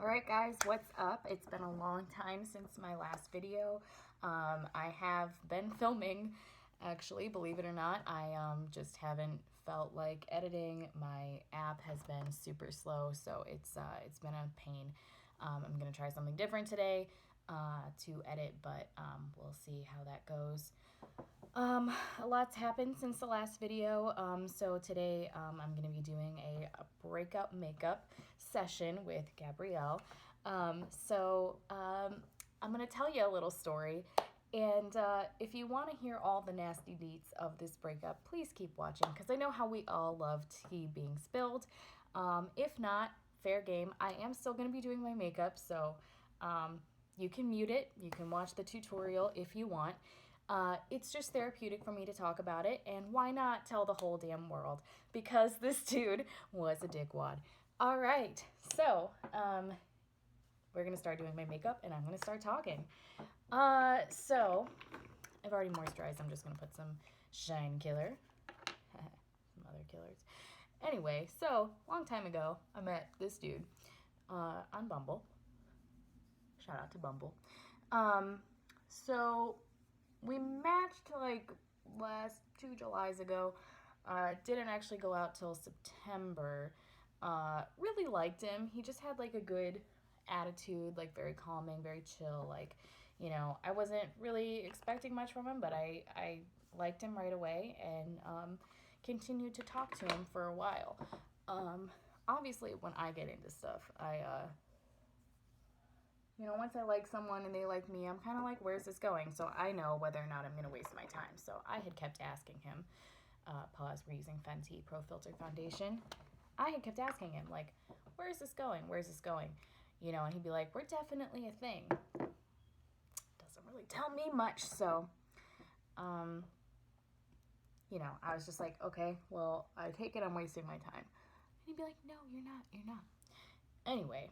Alright guys, what's up? It's been a long time since my last video. I have been filming, actually, believe it or not. I just haven't felt like editing. My app has been super slow, so it's been a pain. I'm going to try something different today to edit, but we'll see how that goes. A lot's happened since the last video, so today I'm going to be doing a breakup makeup session with Gabrielle. I'm going to tell you a little story, and if you want to hear all the nasty deets of this breakup, please keep watching, because I know how we all love tea being spilled. If not, fair game. I am still going to be doing my makeup, so you can mute it. You can watch the tutorial if you want. It's just therapeutic for me to talk about it, and why not tell the whole damn world? Because this dude was a dickwad. All right, so we're gonna start doing my makeup, and I'm gonna start talking. So I've already moisturized. I'm just gonna put some Shine Killer, some other killers. Anyway, so long time ago, I met this dude on Bumble. Shout out to Bumble. So we matched like last 2 Julys ago. Didn't actually go out till September. Really liked him. He just had like a good attitude, like very calming, very chill. Like, you know, I wasn't really expecting much from him, but I liked him right away and continued to talk to him for a while. Obviously, when I get into stuff, you know, once I like someone and they like me, I'm kind of like, where's this going? So I know whether or not I'm going to waste my time. So I had kept asking him, pause, we're using Fenty Pro Filter Foundation. I had kept asking him, like, where's this going? Where's this going? You know, and he'd be like, we're definitely a thing. Doesn't really tell me much. So, you know, I was just like, okay, well, I take it I'm wasting my time. And he'd be like, no, you're not. Anyway,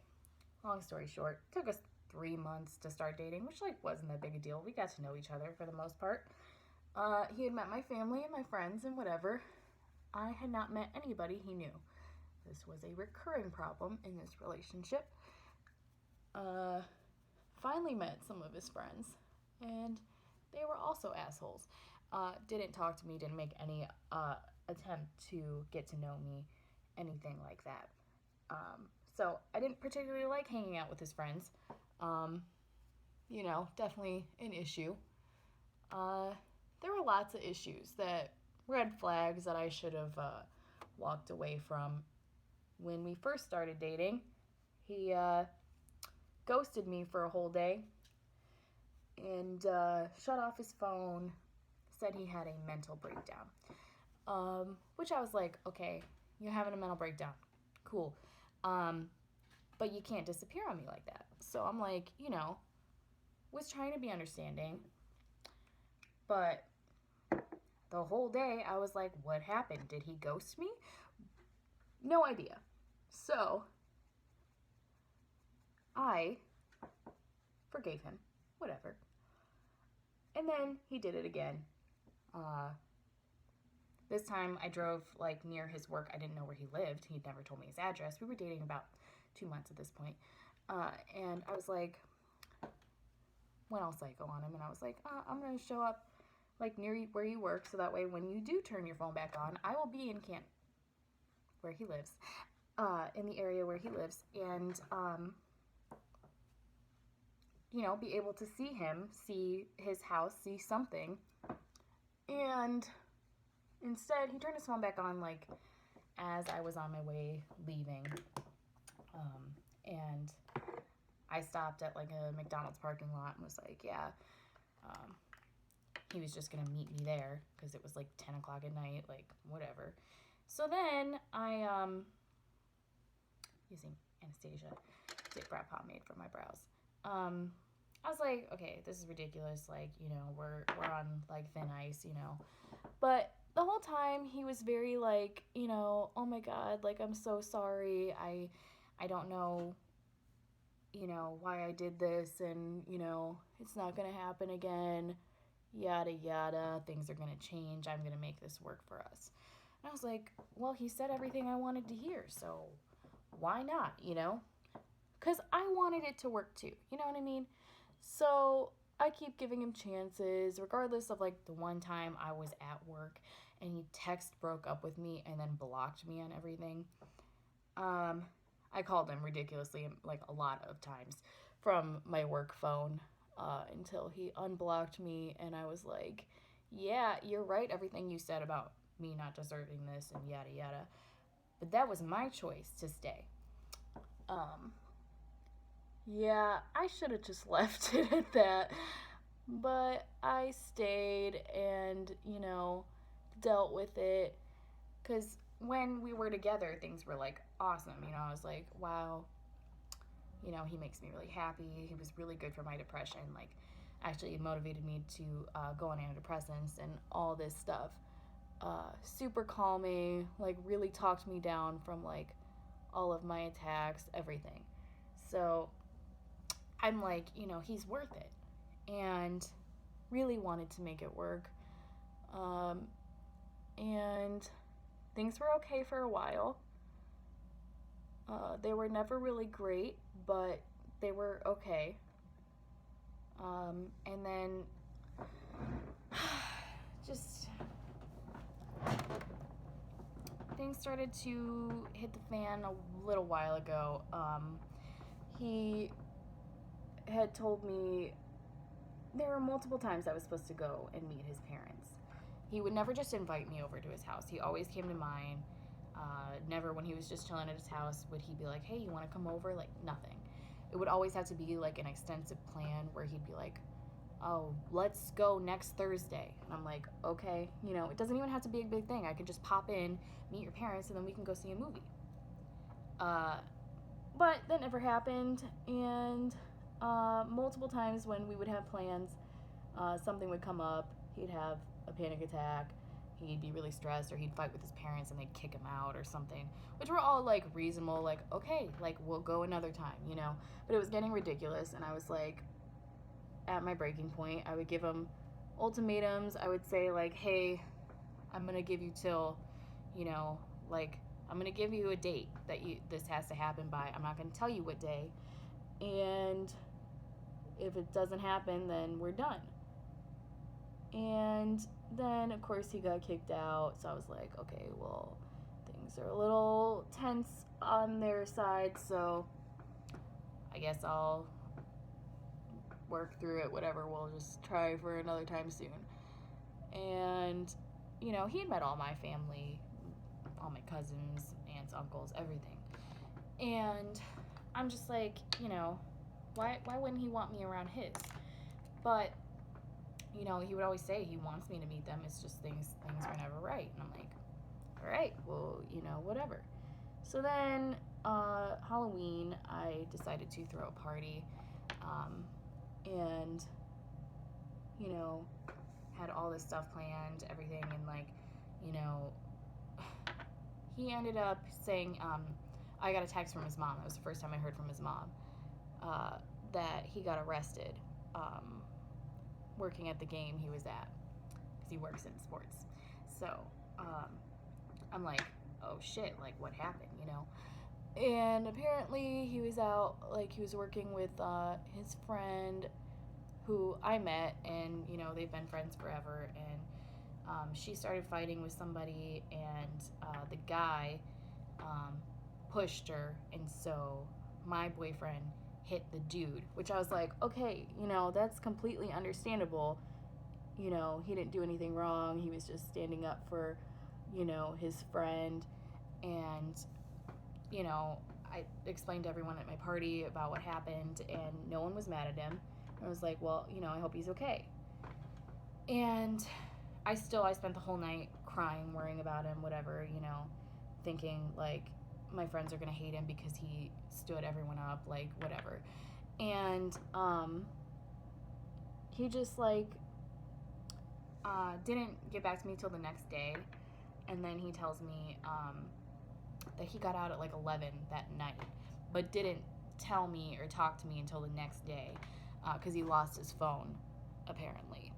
long story short, it took us 3 months to start dating, which like wasn't that big a deal. We got to know each other for the most part. He had met my family and my friends and whatever. I had not met anybody he knew. This was a recurring problem in this relationship. Finally met some of his friends, and they were also assholes. Didn't talk to me, didn't make any attempt to get to know me, anything like that. So I didn't particularly like hanging out with his friends. You know, definitely an issue. There were lots of issues, that red flags that I should have walked away from. When we first started dating, he ghosted me for a whole day and shut off his phone, said he had a mental breakdown. Which I was like, okay, you're having a mental breakdown. Cool. But you can't disappear on me like that. So I'm like, you know, was trying to be understanding. But the whole day I was like, what happened? Did he ghost me? No idea. So I forgave him. Whatever. And then he did it again. This time I drove like near his work. I didn't know where he lived. He'd never told me his address. We were dating about 2 months at this point. And I was like, went all psycho on him. And I was like, I'm going to show up like near where you work. So that way when you do turn your phone back on, I will be in where he lives, in the area where he lives. And, you know, be able to see him, see his house, see something. And instead, he turned his phone back on, like, as I was on my way leaving. And I stopped at, like, a McDonald's parking lot and was like, yeah, he was just going to meet me there because it was, like, 10 o'clock at night, like, whatever. So then I, using Anastasia Dick Brow Pomade for my brows. I was like, okay, this is ridiculous. Like, you know, we're on like thin ice, you know. But the whole time he was very like, you know, oh my God, like I'm so sorry. I don't know, you know, why I did this, and you know, it's not gonna happen again. Yada yada. Things are gonna change. I'm gonna make this work for us. And I was like, well, he said everything I wanted to hear, so why not, you know? because I wanted it to work too. You know what I mean? So I keep giving him chances, regardless of like the one time I was at work and he broke up with me and then blocked me on everything. I called him ridiculously, like a lot of times, from my work phone until he unblocked me, and I was like, yeah, you're right, everything you said about me not deserving this and yada yada. But that was my choice to stay. Um, yeah, I should have just left it at that. But I stayed and, dealt with it. Because when we were together, things were like awesome. I was like, wow, he makes me really happy. He was really good for my depression. Like, actually, it motivated me to go on antidepressants and all this stuff. Super calming, like, really talked me down from, like, all of my attacks, everything. So I'm like, he's worth it. And really wanted to make it work. And things were okay for a while. They were never really great, but they were okay. And then just things started to hit the fan a little while ago. He had told me there were multiple times I was supposed to go and meet his parents. He would never just invite me over to his house. He always came to mine. Never when he was just chilling at his house would he be like, hey, you want to come over? Like, nothing. It would always have to be like an extensive plan where he'd be like, oh, let's go next Thursday. And I'm like, okay, it doesn't even have to be a big thing. I could just pop in, meet your parents, and then we can go see a movie. But that never happened, and multiple times when we would have plans, something would come up. He'd have a panic attack. He'd be really stressed, or he'd fight with his parents and they'd kick him out or something, which were all like reasonable, like, okay, like, we'll go another time, But it was getting ridiculous, and I was like, at my breaking point, I would give him ultimatums. I would say, like, hey, I'm gonna give you till, like, I'm gonna give you a date that this has to happen by. I'm not gonna tell you what day, and if it doesn't happen, then we're done. And then, of course, he got kicked out, so I was like, okay, well, things are a little tense on their side, so I guess I'll work through it, whatever. We'll just try for another time soon. And, he had met all my family, all my cousins, aunts, uncles, everything. And I'm just like, why wouldn't he want me around his? But, he would always say he wants me to meet them. It's just things are never right. And I'm like, all right, well, whatever. So then, Halloween, I decided to throw a party. And, had all this stuff planned, everything, and like, he ended up saying, I got a text from his mom. It was the first time I heard from his mom, that he got arrested, working at the game he was at, because he works in sports. So, I'm like, oh shit, like, what happened, And apparently he was out, like, he was working with his friend who I met, and, they've been friends forever, and she started fighting with somebody, and the guy pushed her, and so my boyfriend hit the dude, which I was like, okay, that's completely understandable. He didn't do anything wrong. He was just standing up for, his friend, and I explained to everyone at my party about what happened, and no one was mad at him. I was like, well, I hope he's okay. And I spent the whole night crying, worrying about him, whatever, thinking, like, my friends are gonna hate him because he stood everyone up, like, whatever. And he just, like, didn't get back to me till the next day. And then he tells me that he got out at like 11 that night, but didn't tell me or talk to me until the next day, because he lost his phone, apparently.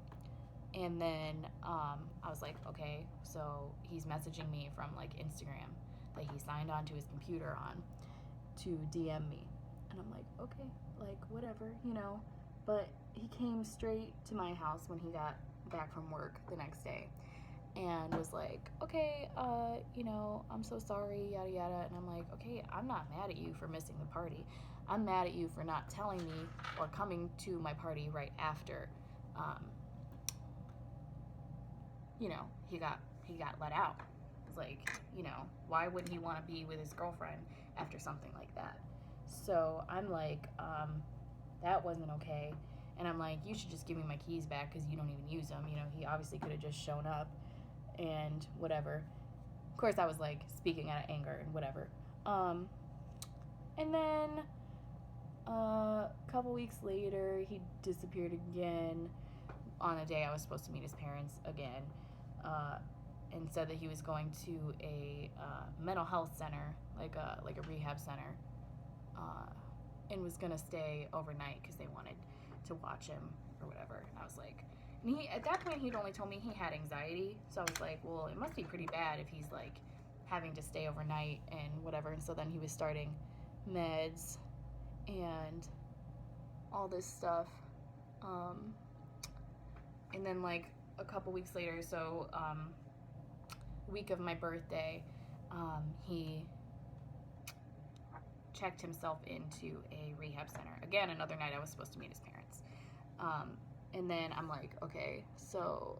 And then I was like, okay, so he's messaging me from like Instagram that he signed onto his computer on to DM me. And I'm like, okay, like, whatever, you know. But he came straight to my house when he got back from work the next day and was like, okay, you know, I'm so sorry, yada yada. And I'm like, okay, I'm not mad at you for missing the party. I'm mad at you for not telling me or coming to my party right after, um, you know, he got let out. It's like, you know, why wouldn't he want to be with his girlfriend after something like that? So I'm like, that wasn't okay. And I'm like, you should just give me my keys back because you don't even use them. You know, he obviously could have just shown up and whatever. Of course, I was like speaking out of anger and whatever. And then a couple weeks later, he disappeared again on a day I was supposed to meet his parents again, and said that he was going to a mental health center, like a rehab center, and was gonna stay overnight because they wanted to watch him or whatever. And I was like, and he, at that point, he'd only told me he had anxiety, so I was like, well, it must be pretty bad if he's like having to stay overnight and whatever. And so then he was starting meds and all this stuff. And then like a couple weeks later, so week of my birthday, he checked himself into a rehab center. Again, another night I was supposed to meet his parents. And then I'm like, okay, so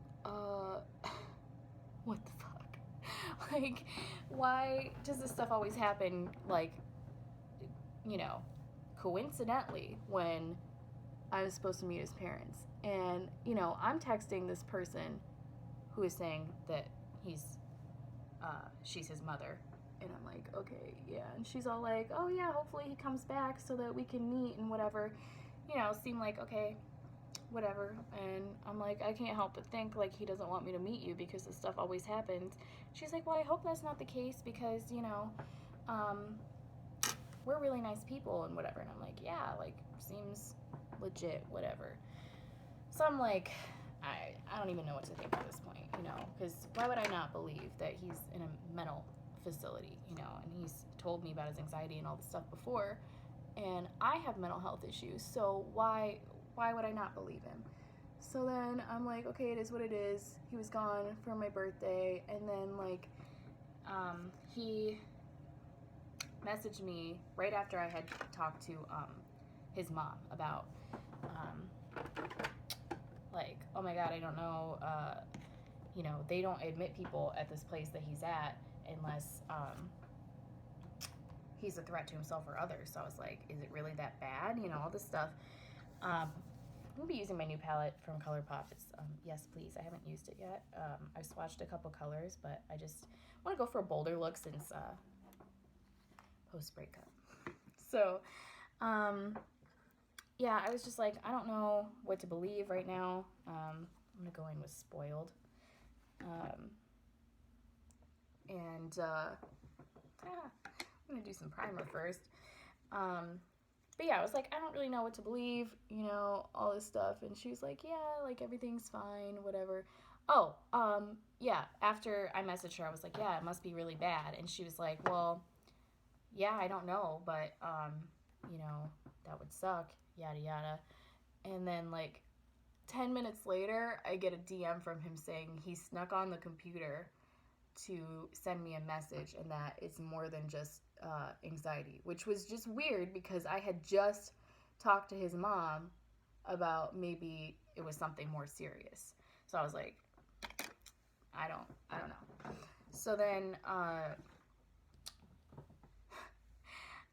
what the fuck? Like, why does this stuff always happen, like, you know, coincidentally when I was supposed to meet his parents? And, you know, I'm texting this person who is saying that she's his mother. And I'm like, okay, yeah. And she's all like, oh yeah, hopefully he comes back so that we can meet and whatever. You know, seem like, okay, whatever. And I'm like, I can't help but think like he doesn't want me to meet you because this stuff always happens. She's like, well, I hope that's not the case because, you know, we're really nice people and whatever. And I'm like, yeah, like, seems legit, whatever. So I'm like, I don't even know what to think at this point, you know, because why would I not believe that he's in a mental facility, you know, and he's told me about his anxiety and all this stuff before, and I have mental health issues, so why would I not believe him? So then I'm like, okay, it is what it is. He was gone for my birthday, and then like he messaged me right after I had talked to his mom about like, oh my god, I don't know, you know, they don't admit people at this place that he's at unless he's a threat to himself or others. So I was like, is it really that bad? You know, all this stuff. I'm gonna be using my new palette from ColourPop. It's Yes Please. I haven't used it yet. I've swatched a couple colors, but I just want to go for a bolder look since post breakup. So yeah, I was just like, I don't know what to believe right now. I'm gonna go in with Spoiled. I'm gonna do some primer first. But yeah, I was like, I don't really know what to believe, you know, all this stuff. And she was like, yeah, like everything's fine, whatever. Oh, yeah, after I messaged her, I was like, yeah, it must be really bad. And she was like, well, yeah, I don't know, but, you know, that would suck, yada, yada. And then like 10 minutes later, I get a DM from him saying he snuck on the computer to send me a message and that it's more than just anxiety, which was just weird because I had just talked to his mom about maybe it was something more serious. So I was like, I don't know. So then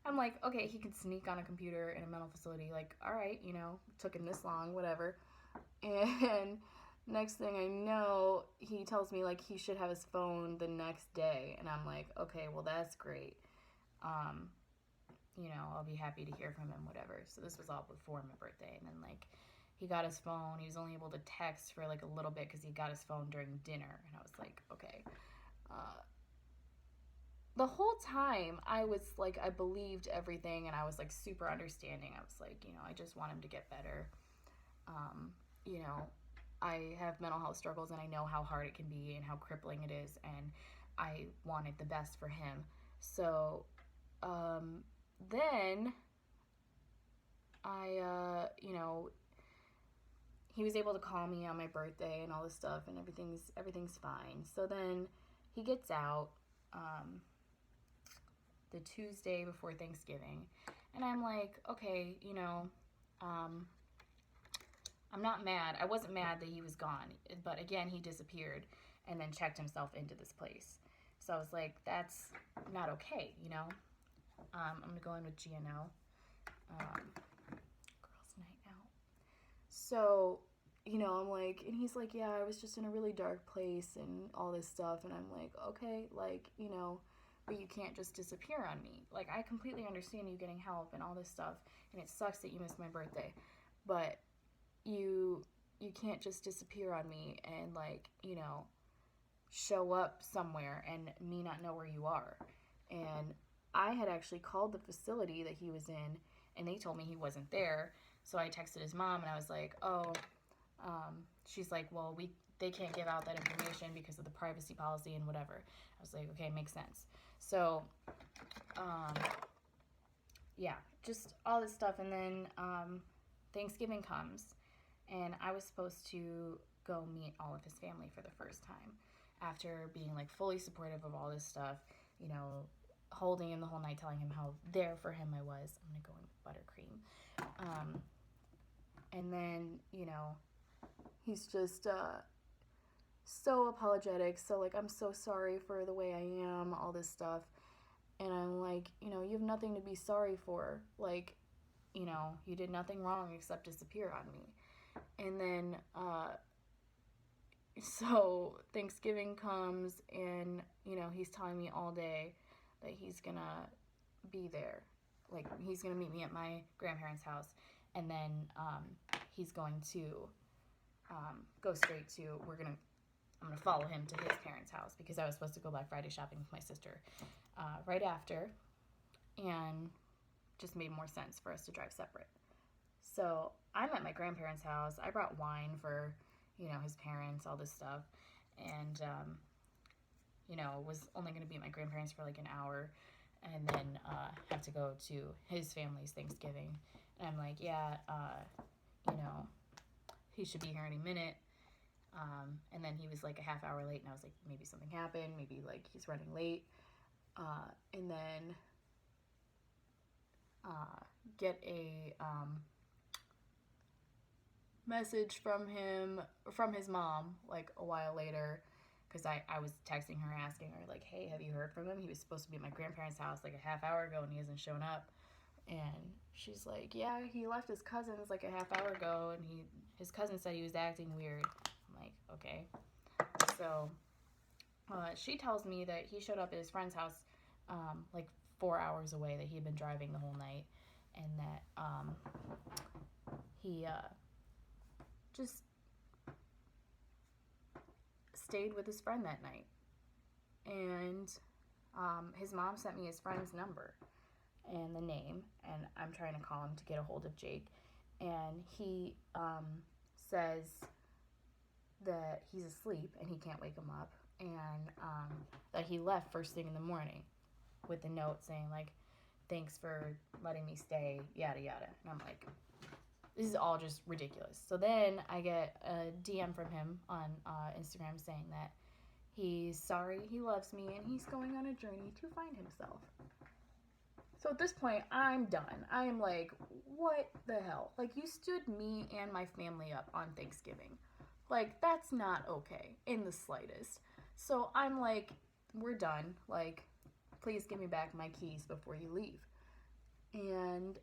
I'm like, okay, he could sneak on a computer in a mental facility. Like, all right, you know, took him this long, whatever. And next thing I know, he tells me like he should have his phone the next day. And I'm like, okay, well, that's great. You know, I'll be happy to hear from him, whatever. So this was all before my birthday. And then like he got his phone. He was only able to text for like a little bit because he got his phone during dinner. And I was like, okay. The whole time I was like, I believed everything and I was like super understanding. I was like, you know, I just want him to get better. You know, I have mental health struggles and I know how hard it can be and how crippling it is, and I wanted the best for him. So then you know, he was able to call me on my birthday and all this stuff, and everything's fine. So then he gets out the Tuesday before Thanksgiving, and I'm like, okay, you know, I'm not mad. I wasn't mad that he was gone, but again, he disappeared and then checked himself into this place. So I was like, that's not okay, you know. I'm gonna go in with GNO. Girls' night out. So, you know, I'm like, and he's like, yeah, I was just in a really dark place and all this stuff. And I'm like, okay, like, you know, but you can't just disappear on me. Like, I completely understand you getting help and all this stuff, and it sucks that you missed my birthday, but you can't just disappear on me and, like, you know, show up somewhere and me not know where you are. And I had actually called the facility that he was in, and they told me he wasn't there. So I texted his mom, and I was like, oh, she's like, well, they can't give out that information because of the privacy policy and whatever. I was like, okay, makes sense. So, yeah, just all this stuff. And then Thanksgiving comes, and I was supposed to go meet all of his family for the first time after being, like, fully supportive of all this stuff, you know, holding him the whole night, telling him how there for him I was. I'm going to go in with buttercream. And then, you know, he's just so apologetic. So, like, I'm so sorry for the way I am, all this stuff. And I'm like, you know, you have nothing to be sorry for. Like, you know, you did nothing wrong except disappear on me. And then, so Thanksgiving comes, and, you know, he's telling me all day that he's gonna be there. Like, he's gonna meet me at my grandparents' house, and then he's going to go straight to, I'm gonna follow him to his parents' house, because I was supposed to go Black Friday shopping with my sister right after, and just made more sense for us to drive separate. So I'm at my grandparents' house. I brought wine for, you know, his parents, all this stuff, and you know, was only going to be at my grandparents for like an hour, and then have to go to his family's Thanksgiving. And I'm like, yeah, you know, he should be here any minute. And then he was like a half hour late, and I was like, maybe something happened, maybe like he's running late. And then get a message from his mom, like a while later, because I was texting her, asking her, like, hey, have you heard from him? He was supposed to be at my grandparents' house like a half hour ago, and he hasn't shown up. And she's like, yeah, he left his cousin's like a half hour ago, and his cousin said he was acting weird. I'm like, okay. So she tells me that he showed up at his friend's house like 4 hours away, that he had been driving the whole night, and that he just stayed with his friend that night. And his mom sent me his friend's number and the name, and I'm trying to call him to get a hold of Jake, and he says that he's asleep and he can't wake him up, and that he left first thing in the morning with a note saying, like, thanks for letting me stay, yada yada. And I'm like, this is all just ridiculous. So then I get a DM from him on Instagram saying that he's sorry, he loves me, and he's going on a journey to find himself. So at this point, I'm done. I am like, what the hell? Like, you stood me and my family up on Thanksgiving. Like, that's not okay in the slightest. So I'm like, we're done. Like, please give me back my keys before you leave. And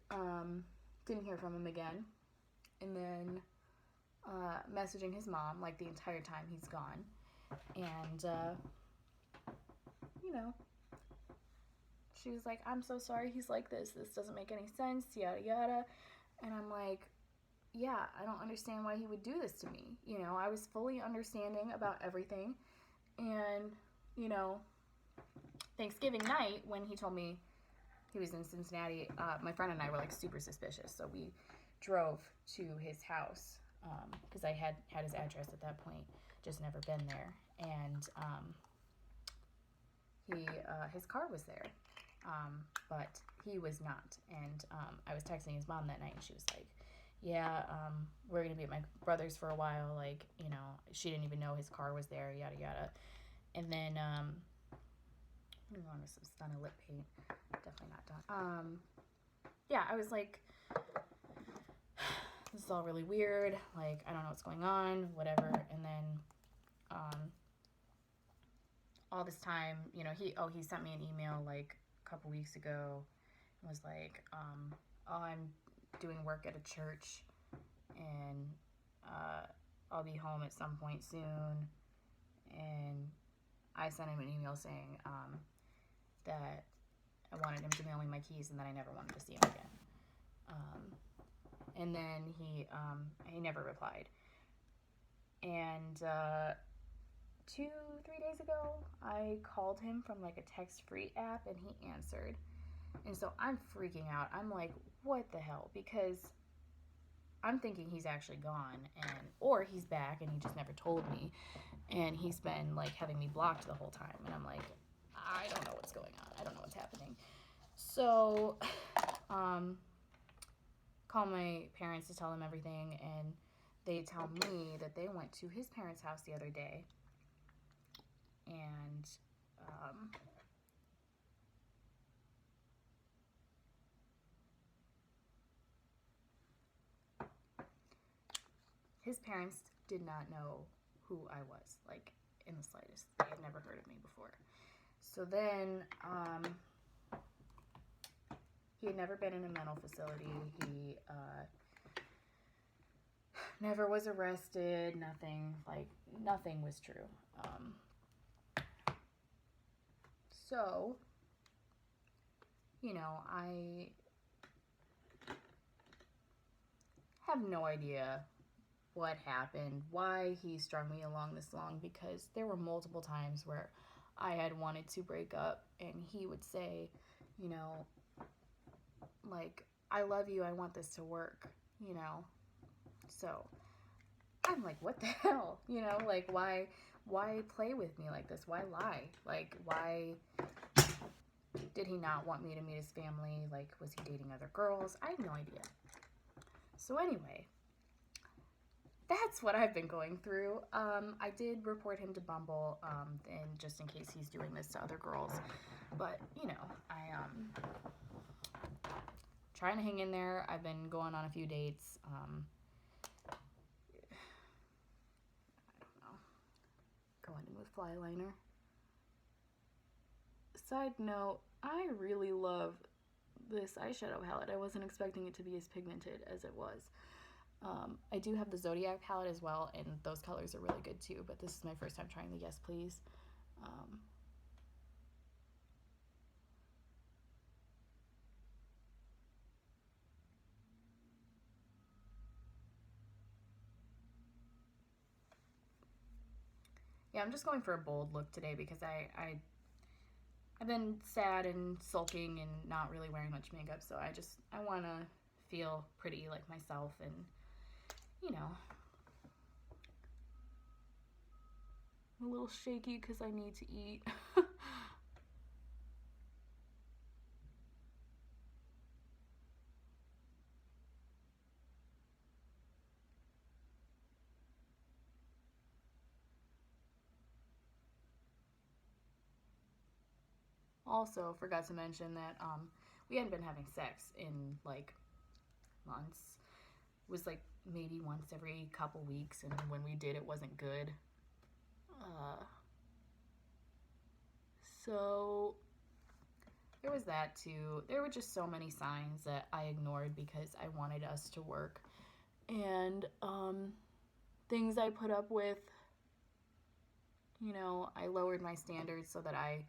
didn't hear from him again. And then messaging his mom, like, the entire time he's gone. And, you know, she was like, I'm so sorry he's like this. This doesn't make any sense, yada, yada. And I'm like, yeah, I don't understand why he would do this to me. You know, I was fully understanding about everything. And, you know, Thanksgiving night, when he told me he was in Cincinnati, my friend and I were, like, super suspicious. So we drove to his house, because I had his address at that point, just never been there. And his car was there. but he was not. And I was texting his mom that night, and she was like, yeah, we're going to be at my brother's for a while. Like, you know, she didn't even know his car was there, yada, yada. And then, I'm going to go on with some Stunna lip paint. Definitely not done. Yeah, I was like, this is all really weird. Like, I don't know what's going on, whatever. And then, all this time, you know, he sent me an email like a couple weeks ago and was like, oh, I'm doing work at a church, and I'll be home at some point soon. And I sent him an email saying that I wanted him to mail me my keys and that I never wanted to see him again. And then he never replied. And 2-3 days ago, I called him from like a text-free app, and he answered. And so I'm freaking out. I'm like, what the hell? Because I'm thinking he's actually gone, or he's back and he just never told me, and he's been like having me blocked the whole time. And I'm like, I don't know what's going on. I don't know what's happening. So call my parents to tell them everything, and they tell me that they went to his parents' house the other day, and his parents did not know who I was, like, in the slightest. They had never heard of me before. So then, he had never been in a mental facility. He never was arrested. Nothing was true. So, you know, I have no idea what happened, why he strung me along this long, because there were multiple times where I had wanted to break up, and he would say, you know, like, I love you, I want this to work, you know. So I'm like, what the hell? You know, like, why play with me like this? Why lie? Like, why did he not want me to meet his family? Like, was he dating other girls? I have no idea. So anyway, that's what I've been going through. I did report him to Bumble, and just in case he's doing this to other girls. But, you know, trying to hang in there. I've been going on a few dates. I don't know. Going in with fly liner. Side note, I really love this eyeshadow palette. I wasn't expecting it to be as pigmented as it was. I do have the Zodiac palette as well, and those colors are really good too, but this is my first time trying the Yes Please. Yeah, I'm just going for a bold look today because I've been sad and sulking and not really wearing much makeup, so I want to feel pretty like myself, and, you know, I'm a little shaky because I need to eat. Also, forgot to mention that we hadn't been having sex in like months. It was like maybe once every couple weeks, and when we did, it wasn't good. So there was that too. There were just so many signs that I ignored because I wanted us to work, and things I put up with. You know, I lowered my standards so that I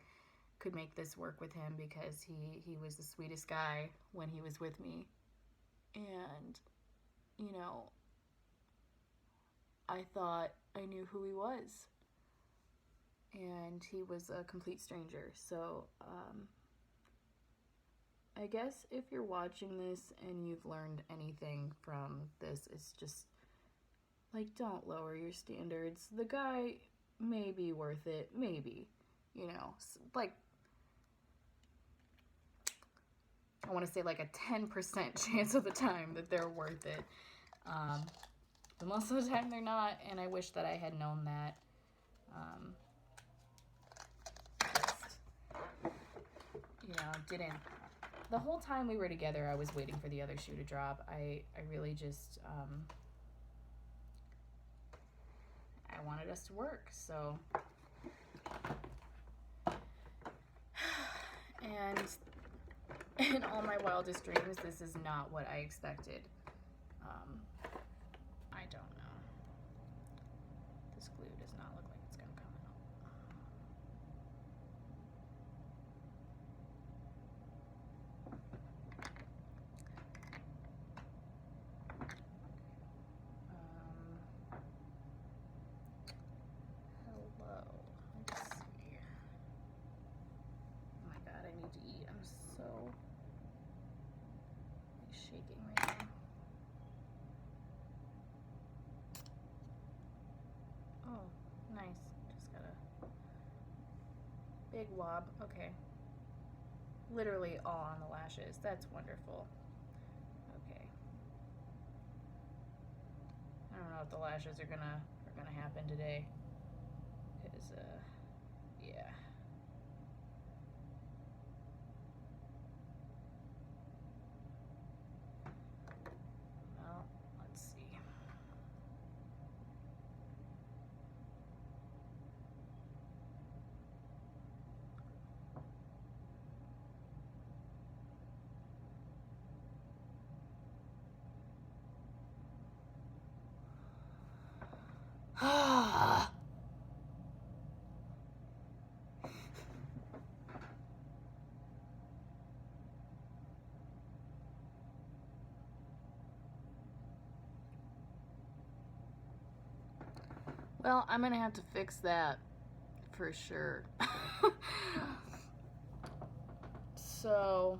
could make this work with him, because he was the sweetest guy when he was with me. And, you know, I thought I knew who he was, and he was a complete stranger. So I guess if you're watching this and you've learned anything from this, it's just, like, don't lower your standards. The guy may be worth it, maybe, you know, like, I want to say like a 10% chance of the time that they're worth it. But most of the time they're not, and I wish that I had known that. Didn't. The whole time we were together, I was waiting for the other shoe to drop. I really just, I wanted us to work, so. And in all my wildest dreams, this is not what I expected. I don't know. This glue does not look like it's gonna come out. Hello. Let's see. Oh my god, I need to eat. I'm so shaking right now. Oh, nice. Just got a big wob. Okay. Literally all on the lashes. That's wonderful. Okay. I don't know if the lashes are gonna happen today. Cause yeah. Well, let's see. Well, I'm gonna have to fix that for sure. So,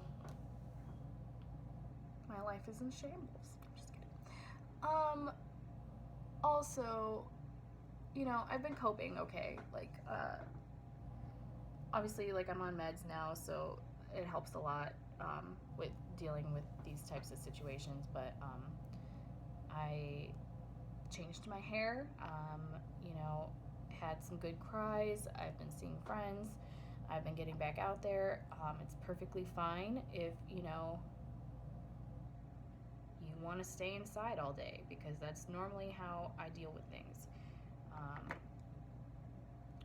my life is in shambles. I'm just kidding. Also, I've been coping okay. Like, obviously, like, I'm on meds now, so it helps a lot with dealing with these types of situations. But I changed my hair, had some good cries. I've been seeing friends. I've been getting back out there. It's perfectly fine if, you want to stay inside all day, because that's normally how I deal with things.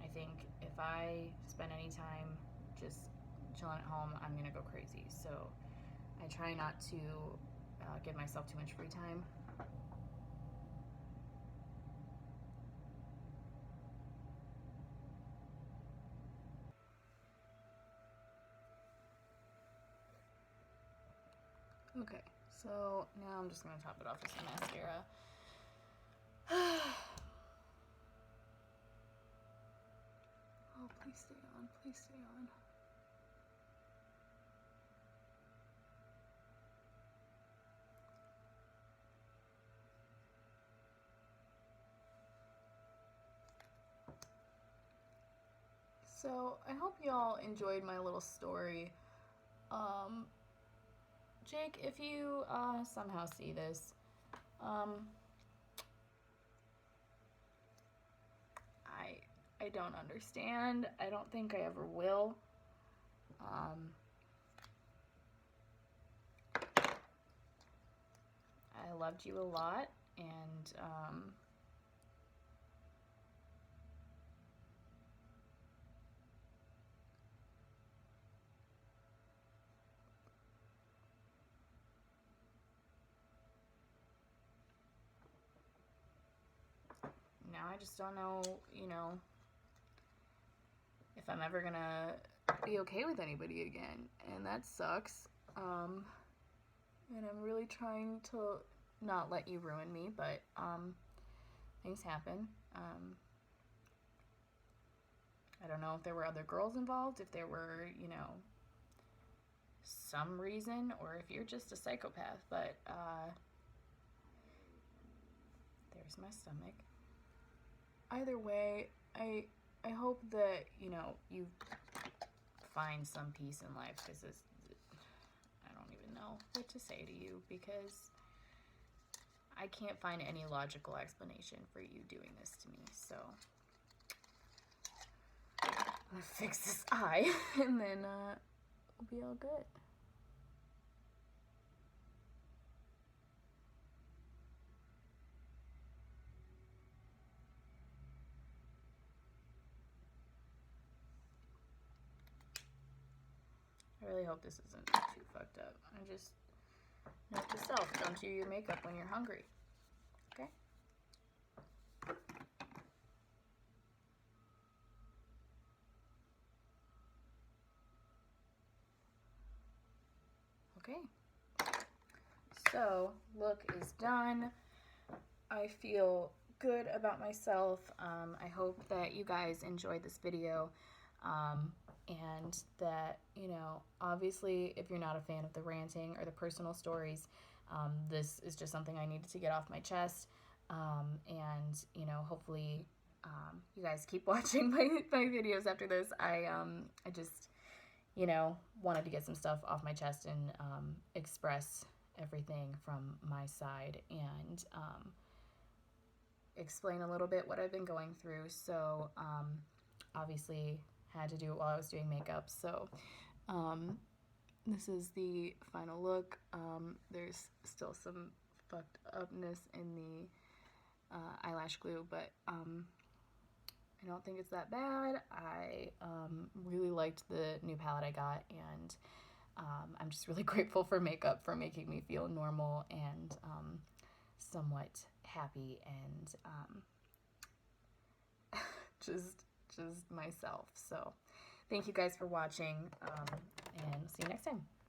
I think if I spend any time just chilling at home, I'm gonna go crazy. So I try not to give myself too much free time. Okay, so now I'm just gonna top it off with some mascara. Oh, please stay on, please stay on. So I hope y'all enjoyed my little story. Jake, if you somehow see this, I don't understand. I don't think I ever will. I loved you a lot, and now I just don't know, if I'm ever gonna be okay with anybody again, and that sucks. And I'm really trying to not let you ruin me, but things happen. I don't know if there were other girls involved, if there were, some reason, or if you're just a psychopath, but there's my stomach. Either way, I hope that, you find some peace in life, because I don't even know what to say to you, because I can't find any logical explanation for you doing this to me. So I'm gonna fix this eye and then we'll be all good. I really hope this isn't too fucked up. I just, note to self, don't do your makeup when you're hungry. Okay? Okay. So, look is done. I feel good about myself. I hope that you guys enjoyed this video. And that, you know, obviously if you're not a fan of the ranting or the personal stories, this is just something I needed to get off my chest. And, you know, hopefully you guys keep watching my videos after this. I just, you know, wanted to get some stuff off my chest and express everything from my side and explain a little bit what I've been going through. So obviously had to do it while I was doing makeup. So this is the final look. There's still some fucked upness in the eyelash glue, but I don't think it's that bad. I really liked the new palette I got, and I'm just really grateful for makeup for making me feel normal and somewhat happy and just myself. So thank you guys for watching, and see you next time.